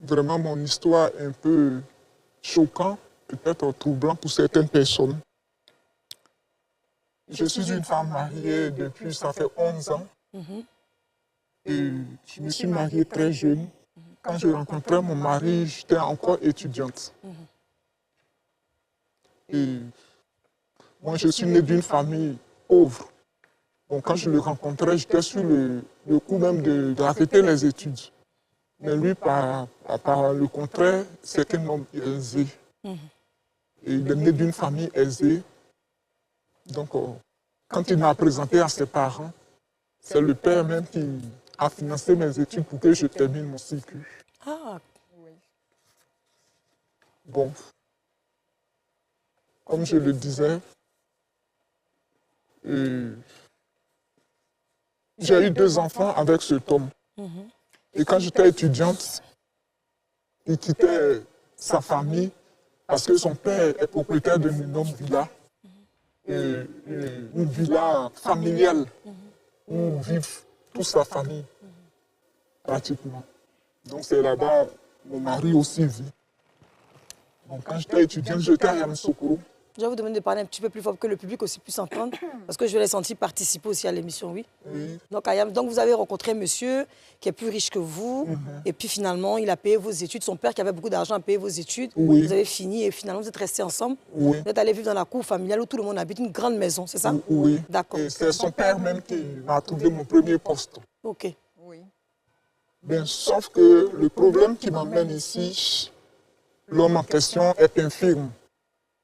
vraiment mon histoire est un peu choquante, peut-être troublant pour certaines personnes. Je suis une femme mariée depuis, ça fait 11 ans. Et je me suis mariée très jeune. Quand je rencontrais mon mari, j'étais encore étudiante. Et moi, je suis née d'une famille pauvre. Donc, quand je le rencontrais, j'étais sur le coup même d'arrêter les études. Mais lui, par le contraire, c'est un homme aisé. Et il est né d'une famille aisée. Donc, quand il m'a présenté à ses parents, c'est le père même qui a financé mes études pour que je termine mon cycle. Ah, Oui. Bon, comme je le disais, j'ai eu 2 enfants avec cet homme. Et quand j'étais étudiante, il quittait sa famille parce que son père est propriétaire d'une énorme villa. Une villa familiale où vivent toute sa famille, pratiquement. Donc c'est là-bas mon mari aussi vit. Donc quand j'étais étudiante, j'étais à Yamoussoukro. je vais vous demander de parler un petit peu plus fort pour que le public aussi puisse entendre, parce que je vais les sentir participer aussi à l'émission, oui. Donc, Ayam, donc vous avez rencontré un monsieur qui est plus riche que vous, et puis finalement, il a payé vos études. Son père qui avait beaucoup d'argent a payé vos études. Oui. Vous avez fini et finalement, vous êtes restés ensemble. Oui. Vous êtes allés vivre dans la cour familiale où tout le monde habite, une grande maison, c'est ça? Oui. D'accord. Et c'est son père même qui m'a trouvé mon premier poste. Ok. Oui. Bien, sauf que le problème qui m'amène ici, l'homme en question est infirme.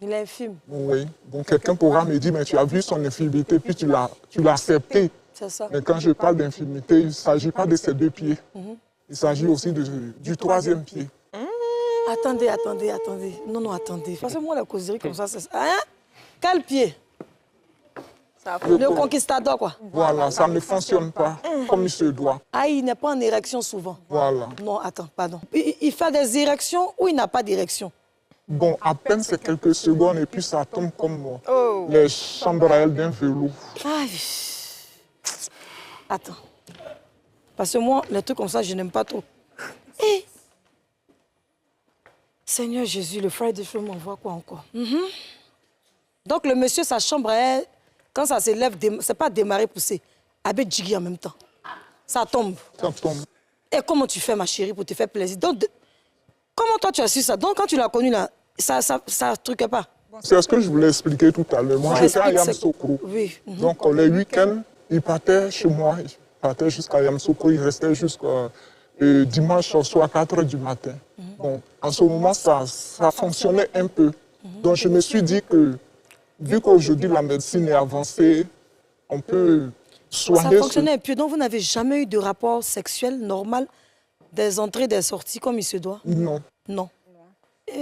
Il est infime. Oui. Donc quelqu'un pourra me dire, mais tu as vu son infirmité, puis tu l'as accepté. C'est ça. Mais quand je parle d'infirmité, il ne s'agit pas de ces 2 pieds. Il s'agit aussi du 3e pied. Attendez. Non, attendez. Parce que moi, la causerie comme ça, c'est... Hein? Quel pied? Le conquistador, quoi. Voilà, ça ne fonctionne pas comme il se doit. Ah, il n'est pas en érection souvent. Voilà. Non, attends, pardon. Il fait des érections ou il n'a pas d'érection? Bon, à peine c'est quelques secondes et puis ça tombe comme Oh. les chambres à elle d'un velours. Aïe. Attends. Parce que moi, les trucs comme ça, je n'aime pas trop. Eh. Seigneur Jésus, le frère de feu m'envoie quoi encore? Donc, le monsieur, sa chambre, elle, quand ça s'élève, c'est pas démarrer, pousser. Avec Jiggy en même temps. Ça tombe. Ça tombe. Et comment tu fais, ma chérie, pour te faire plaisir? Donc, comment toi, tu as su ça? Donc, quand tu l'as connu, là, ça truquait pas. C'est ce que je voulais expliquer tout à l'heure. Moi, j'étais à Yamoussoukro. Oui. Donc, les week-ends, il partait chez moi. Il partait jusqu'à Yamoussoukro. Il restait jusqu'à dimanche soir, 4 h du matin. Bon, en ce moment, ça fonctionnait un peu. Donc, je me suis dit que, vu qu'aujourd'hui, la médecine est avancée, on peut soigner... Ça fonctionnait un peu. Donc, vous n'avez jamais eu de rapport sexuel normal, des entrées, des sorties, comme il se doit? Non. Non.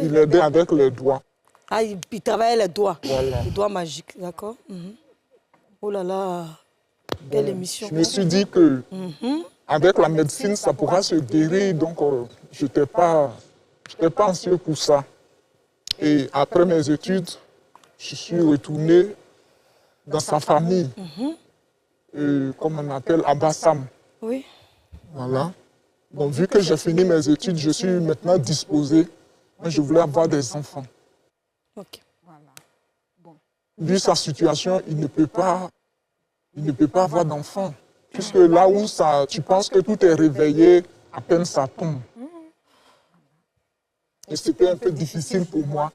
Il aidait avec les doigts. Ah, il travaillait les doigts. Voilà. Les doigts magiques, d'accord. Oh là là, quelle émission. Je me suis dit que avec la médecine, ça pourra se guérir. Donc, je n'étais pas anxieux pour ça. Et après mes études, je suis retourné dans sa famille, comme on appelle, à Bassam. Oui. Voilà. Bon, vu que j'ai fini mes études, je suis maintenant disposé. Moi, je voulais avoir des enfants. Ok. Voilà. Bon. Vu sa situation, il ne peut pas avoir d'enfants. Puisque là où tu penses que tout est réveillé, à peine ça tombe. Et c'était un peu difficile pour moi.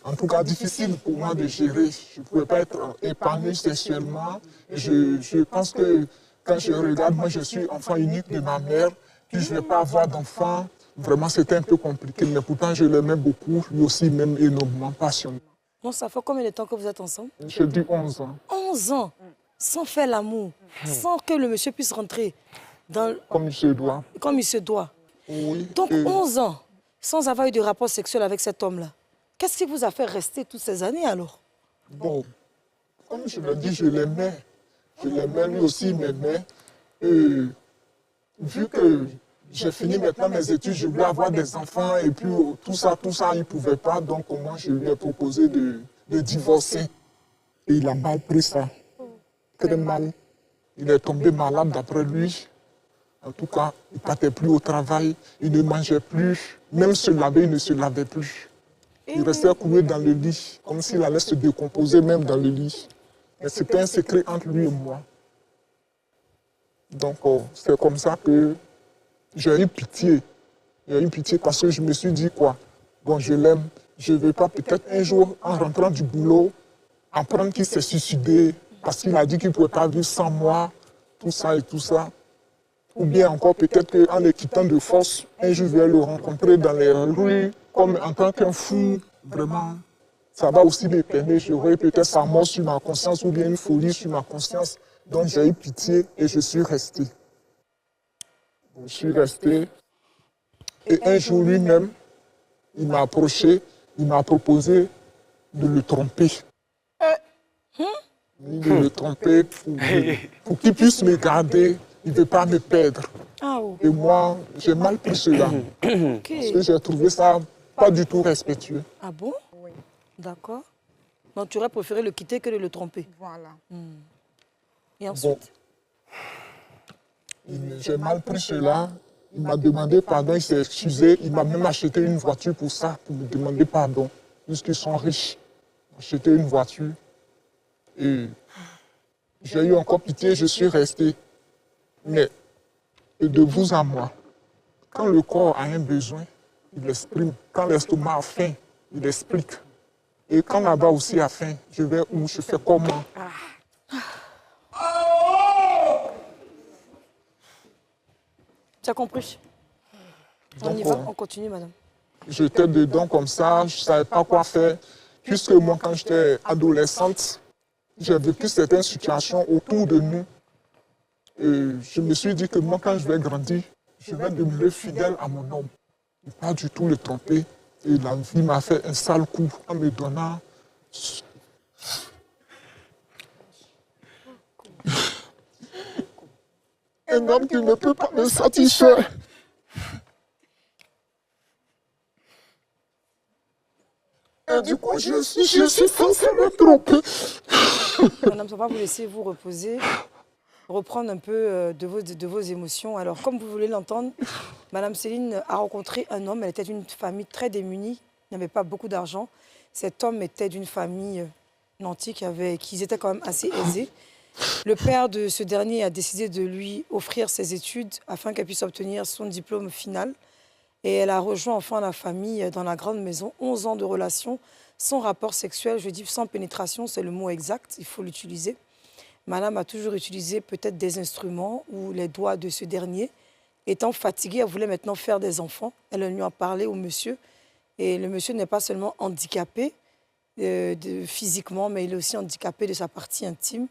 En tout cas, difficile pour moi de gérer. Je ne pouvais pas être épanoui sexuellement. Je pense que quand je regarde, moi je suis enfant unique de ma mère, puis je ne vais pas avoir d'enfant. Vraiment, c'était un peu compliqué, mais pourtant je l'aimais beaucoup, lui aussi même énormément passionné. Bon, ça fait combien de temps que vous êtes ensemble? J'ai dit 11 ans. 11 ans, sans faire l'amour, sans que le monsieur puisse rentrer dans... Comme il se doit. Comme il se doit. Oui. Donc 11 ans, sans avoir eu de rapport sexuel avec cet homme-là. Qu'est-ce qui vous a fait rester toutes ces années alors? Bon, comme je l'ai dit, je l'aimais. Je l'aimais, lui aussi m'aimait. Vu que j'ai fini maintenant mes études, je voulais avoir des enfants et puis tout ça, il ne pouvait pas. Donc moi, je lui ai proposé de divorcer. Et il a mal pris ça. Très mal. Il est tombé malade d'après lui. En tout cas, il ne partait plus au travail, il ne mangeait plus, même se laver, il ne se lavait plus. Il restait couché dans le lit, comme s'il allait se décomposer même dans le lit. Mais c'était un secret entre lui et moi. Donc, c'est comme ça que j'ai eu pitié. J'ai eu pitié parce que je me suis dit quoi? Bon, je l'aime. Je ne vais pas peut-être un jour, en rentrant du boulot, apprendre qu'il s'est suicidé parce qu'il a dit qu'il ne pouvait pas vivre sans moi, tout ça et tout ça. Ou bien encore peut-être qu'en le quittant de force, un jour je vais le rencontrer dans les rues, comme en tant qu'un fou. Vraiment, ça va aussi me peiner. J'aurai peut-être sa mort sur ma conscience ou bien une folie sur ma conscience. Donc j'ai eu pitié et je suis resté. Je suis resté. Et un jour lui-même, il m'a approché, il m'a proposé de le tromper. De le tromper pour qu'il puisse me garder, il ne veut pas me perdre. Et moi, j'ai mal pris cela. Parce que j'ai trouvé ça pas du tout respectueux. Ah bon? Oui. D'accord. Donc tu aurais préféré le quitter que de le tromper. Voilà. Et ensuite? J'ai mal pris cela. Il m'a demandé pardon, il s'est excusé. Il m'a même acheté une voiture pour ça, pour me demander pardon. Puisqu'ils sont riches. Il m'a acheté une voiture. Et j'ai eu encore pitié, je suis resté. Mais de vous à moi, quand le corps a un besoin, il l'exprime. Quand l'estomac a faim, il explique. Et quand là-bas aussi a faim, je vais où, je fais comment. Tu as compris? On y va, on continue, madame. J'étais dedans comme ça, je ne savais pas quoi faire. Puisque moi, quand j'étais adolescente, j'ai vécu certaines situations autour de nous. Et je me suis dit que moi, quand je vais grandir, je vais demeurer fidèle à mon homme. Et pas du tout le tromper. Et la vie m'a fait un sale coup en me donnant un homme qui ne peut pas me satisfaire. Et du coup, je suis censé me tromper. Madame, ça va vous laisser vous reposer, reprendre un peu de vos émotions. Alors, comme vous voulez l'entendre, Madame Céline a rencontré un homme. Elle était d'une famille très démunie. Il n'y avait pas beaucoup d'argent. Cet homme était d'une famille nantie qui étaient quand même assez aisés. Le père de ce dernier a décidé de lui offrir ses études afin qu'elle puisse obtenir son diplôme final. Et elle a rejoint enfin la famille dans la grande maison. 11 ans de relation, sans rapport sexuel, je dis sans pénétration, c'est le mot exact, il faut l'utiliser. Madame a toujours utilisé peut-être des instruments ou les doigts de ce dernier. Étant fatiguée, elle voulait maintenant faire des enfants. Elle lui a parlé au monsieur. Et le monsieur n'est pas seulement handicapé physiquement, mais il est aussi handicapé de sa partie intime.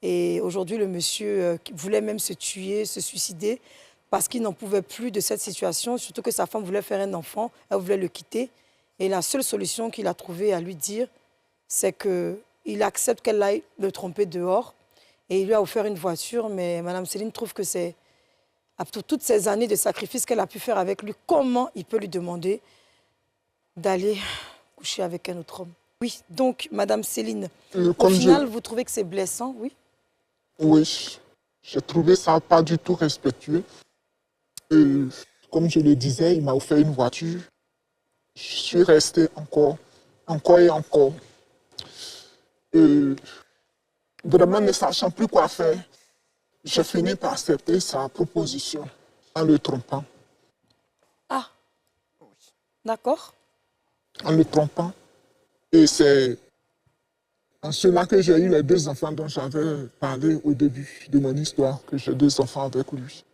Et aujourd'hui, le monsieur voulait même se tuer, se suicider, parce qu'il n'en pouvait plus de cette situation, surtout que sa femme voulait faire un enfant, elle voulait le quitter. Et la seule solution qu'il a trouvée à lui dire, c'est qu'il accepte qu'elle aille le tromper dehors. Et il lui a offert une voiture, mais Mme Céline trouve que c'est, après toutes ces années de sacrifice qu'elle a pu faire avec lui, comment il peut lui demander d'aller coucher avec un autre homme? Oui, donc, Mme Céline, au final, vous trouvez que c'est blessant, oui? Oui, j'ai trouvé ça pas du tout respectueux. Et comme je le disais, il m'a offert une voiture. Je suis resté encore et encore. Et vraiment ne sachant plus quoi faire, j'ai fini par accepter sa proposition en le trompant. Ah, d'accord. En le trompant. Et c'est en cela que j'ai eu les 2 enfants dont j'avais parlé au début de mon histoire, que j'ai 2 enfants avec lui.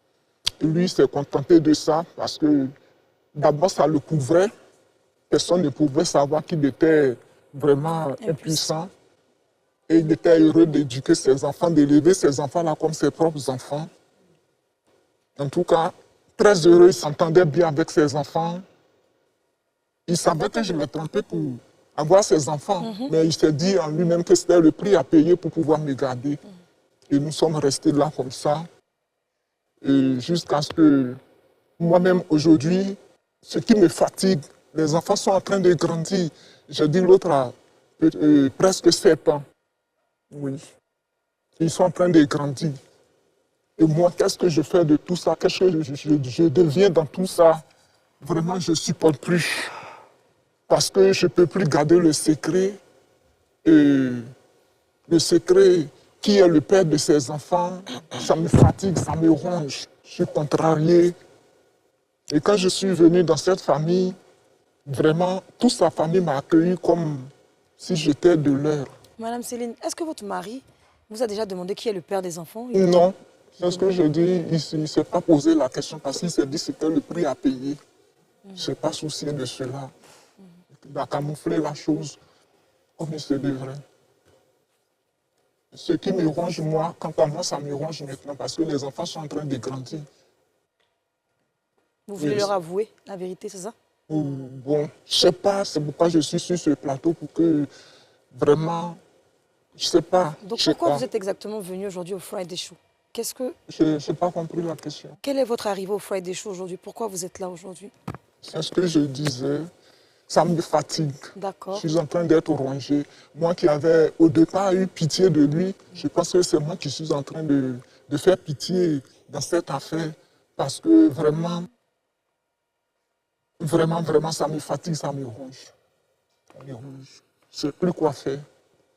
Et lui s'est contenté de ça parce que d'abord ça le couvrait. Personne ne pouvait savoir qu'il était vraiment impuissant. Et il était heureux d'éduquer ses enfants, d'élever ses enfants-là comme ses propres enfants. En tout cas, très heureux, il s'entendait bien avec ses enfants. Il savait que je me trompais pour avoir ses enfants, mais il s'est dit en lui-même que c'était le prix à payer pour pouvoir me garder. Et nous sommes restés là comme ça, jusqu'à ce que moi-même aujourd'hui, ce qui me fatigue, les enfants sont en train de grandir. J'ai dit l'autre a presque 7 ans. Oui. Ils sont en train de grandir. Et moi, qu'est-ce que je fais de tout ça? Qu'est-ce que je deviens dans tout ça? Vraiment, je ne supporte plus. Parce que je ne peux plus garder le secret. Et le secret, qui est le père de ses enfants, ça me fatigue, ça me ronge. Je suis contrarié. Et quand je suis venu dans cette famille, vraiment, toute sa famille m'a accueilli comme si j'étais de leur. Madame Céline, est-ce que votre mari vous a déjà demandé qui est le père des enfants? Non, c'est ce que je dis. Il ne s'est pas posé la question parce qu'il s'est dit que c'était le prix à payer. Je ne s'est pas soucié de cela. Il a camouflé la chose comme il se devrait. Ce qui me ronge, moi, quant à moi, ça me ronge maintenant parce que les enfants sont en train de grandir. Vous voulez leur avouer la vérité, c'est ça? Bon, je ne sais pas, c'est pourquoi je suis sur ce plateau pour que vraiment, je ne sais pas. Donc pourquoi vous êtes exactement venu aujourd'hui au Friday Show? Qu'est-ce que... Je n'ai pas compris la question. Quelle est votre arrivée au Friday Show aujourd'hui? Pourquoi vous êtes là aujourd'hui? C'est ce que je disais. Ça me fatigue. D'accord. Je suis en train d'être rongé. Moi qui avais au départ eu pitié de lui, je pense que c'est moi qui suis en train de faire pitié dans cette affaire. Parce que vraiment, ça me fatigue, ça me ronge. Ça me ronge. Je ne sais plus quoi faire.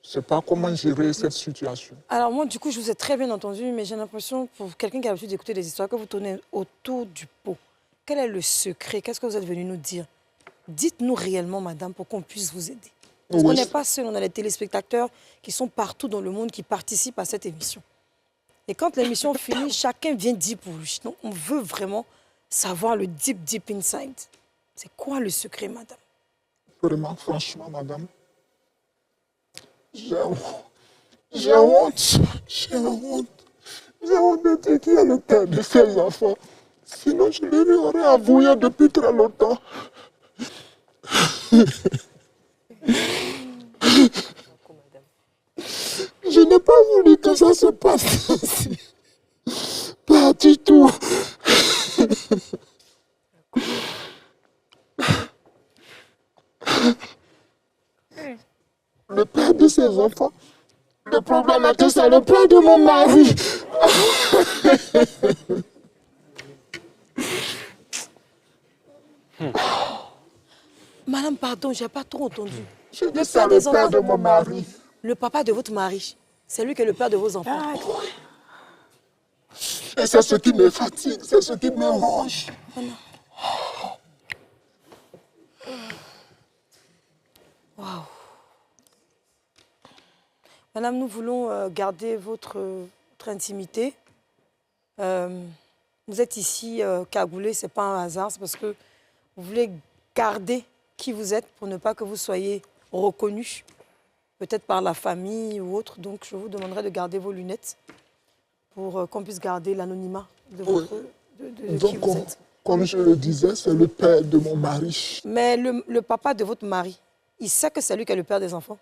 Je ne sais pas comment gérer cette situation. Alors moi, du coup, je vous ai très bien entendu, mais j'ai l'impression, pour quelqu'un qui a l'habitude d'écouter des histoires, que vous tournez autour du pot. Quel est le secret? Qu'est-ce que vous êtes venu nous dire? Dites-nous réellement, madame, pour qu'on puisse vous aider. Parce qu'on n'est pas seul, on a les téléspectateurs qui sont partout dans le monde, qui participent à cette émission. Et quand l'émission finit, chacun vient dire pour lui. Donc, on veut vraiment savoir le deep, deep inside. C'est quoi le secret, madame? Vraiment, franchement, madame, j'ai honte. J'ai honte. J'ai honte. J'ai honte de dire qu'il y a le père de ses enfants. Sinon, je lui aurais avoué depuis très longtemps. Je n'ai pas voulu que ça se passe ainsi. Pas du tout. Le père de ses enfants. Le problème est que c'est le père de mon mari. Madame, pardon, je n'ai pas trop entendu. Je dis c'est le père de mon mari. Le papa de votre mari, c'est lui qui est le père de vos enfants. Et c'est ce qui me fatigue, c'est ce qui me ronge. Waouh. Madame, nous voulons garder votre intimité. Vous êtes ici cagoulée, ce n'est pas un hasard, c'est parce que vous voulez garder qui vous êtes pour ne pas que vous soyez reconnu, peut-être par la famille ou autre. Donc, je vous demanderai de garder vos lunettes pour qu'on puisse garder l'anonymat de, qui vous êtes. Comme je le disais, c'est le père de mon mari. Mais le papa de votre mari, il sait que c'est lui qui est le père des enfants?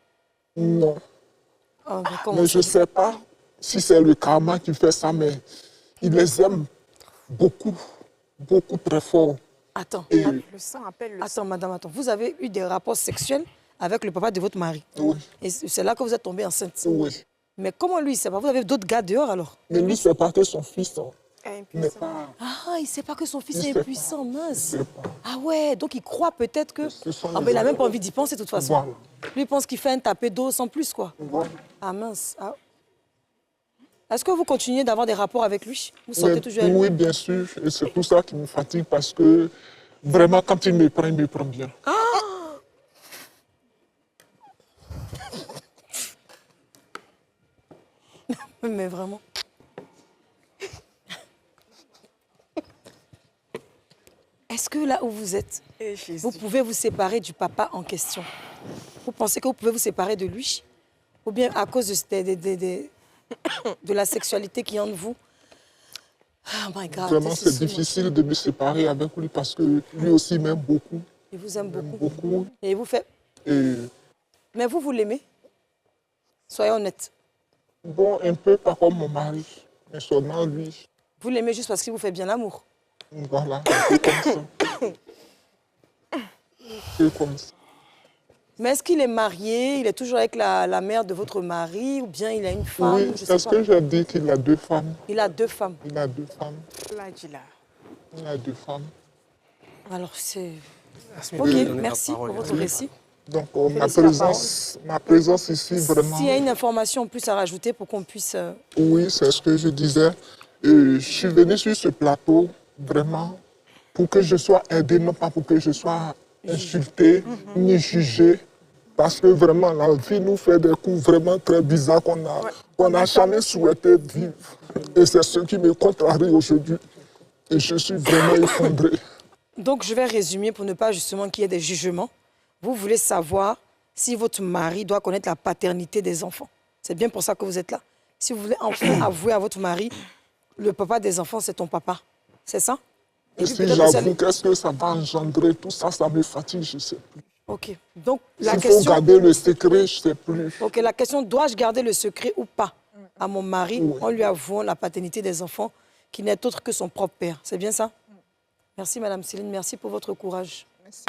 Non. Ah, mais je ne sais pas si c'est le karma qui fait ça, mais il les aime beaucoup, beaucoup très fort. Attends, le sang appelle le sang. Attends, madame, attends. Vous avez eu des rapports sexuels avec le papa de votre mari? Oui. Et c'est là que vous êtes tombée enceinte? Oui. Mais comment lui, il ne sait pas? Vous avez d'autres gars dehors alors? Mais lui, c'est pas que son fils n'est pas... Ah, il ne sait pas que son fils est impuissant, mince. Pas. Ah ouais, donc il croit peut-être que... Ah ben il n'a même pas envie d'y penser de toute façon. Voilà. Lui, il pense qu'il fait un tapé d'eau sans plus, quoi. Voilà. Ah mince. Ah. Est-ce que vous continuez d'avoir des rapports avec lui? Vous sortez toujours avec lui? Oui, bien sûr. Et c'est tout ça qui me fatigue parce que vraiment, quand il me prend bien. Ah! Mais vraiment. Est-ce que là où vous êtes, vous pouvez vous séparer du papa en question? Vous pensez que vous pouvez vous séparer de lui? Ou bien à cause de la sexualité qui est en vous? Oh my God. Vraiment, c'est difficile de me séparer avec lui parce que lui aussi m'aime beaucoup. Il vous aime beaucoup. Beaucoup. Et il vous fait... Mais vous l'aimez? Soyez honnête. Bon, un peu pas comme mon mari, mais seulement lui. Vous l'aimez juste parce qu'il vous fait bien l'amour? Voilà, un peu comme ça. Un peu comme ça. Mais est-ce qu'il est marié? Il est toujours avec la mère de votre mari? Ou bien il a une femme? Oui, Je c'est sais ce pas. que j'ai dit qu'il a 2 femmes. Il a 2 femmes. Il a 2 femmes. Là, dis là. Il a 2 femmes. Alors c'est... Asmik, Ok, je vais donner la merci parole pour à votre récit. Donc, laisser la ma présence ici, vraiment... S'il y a une information en plus à rajouter pour qu'on puisse... Oui, c'est ce que je disais. Je suis venu sur ce plateau vraiment pour que je sois aidé, non pas pour que je sois insulté ni jugé. Parce que vraiment, la vie nous fait des coups vraiment très bizarres qu'on n'a jamais souhaité vivre. Et c'est ce qui me contrarie aujourd'hui. Et je suis vraiment effondré. Donc je vais résumer pour ne pas justement qu'il y ait des jugements. Vous voulez savoir si votre mari doit connaître la paternité des enfants. C'est bien pour ça que vous êtes là. Si vous voulez enfin avouer à votre mari, le papa des enfants, c'est ton papa. C'est ça? Et puis si peut-être que j'avoue, qu'est-ce que ça va engendrer? Tout ça, ça me fatigue, je ne sais plus. Ok. Donc la S'il faut question... garder le secret, je ne sais plus. Ok, la question, dois-je garder le secret ou pas à mon mari Oui. en lui avouant la paternité des enfants qui n'est autre que son propre père? C'est bien ça? Merci Madame Céline, merci pour votre courage. Merci.